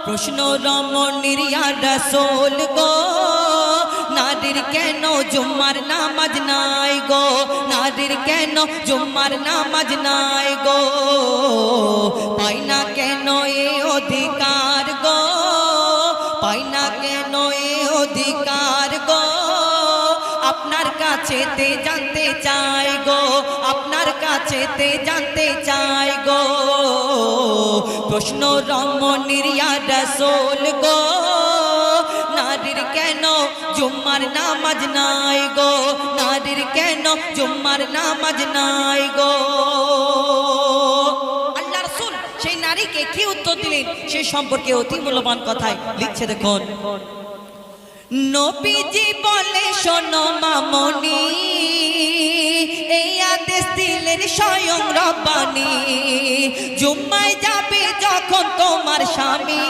প্রশ্ন রমণীর ইয়া রাসূল গো, নারীর কেন জুম্মার নামাজ নাই গো, নারীর কেন জুম্মার নামাজ নাই গো, পাই না কেন এ অধিকার গো, পাই না কেন এ অধিকার গো, আপনার কাছেতে জানতে চাই গো, আপনার কাছেতে জানতে চাই গো। প্রশ্ন রমণীর ইয়া রাসূল গো, নারীর কেন জুম্মার নামাজ নাই গো, নারীর কেন জুম্মার নামাজ নাই গো। আল্লাহ রাসূল সেই নারীকে কি উত্তর দিলেন সে সম্পর্কে অতি মূল্যবান কথাই লিখছে দেখুন। নবীজি বলে শোনো মামনি, এই আদেশ দিলেন স্বয়ং রব্বানি, জুম্মায় যাবে যখন তোমার স্বামী,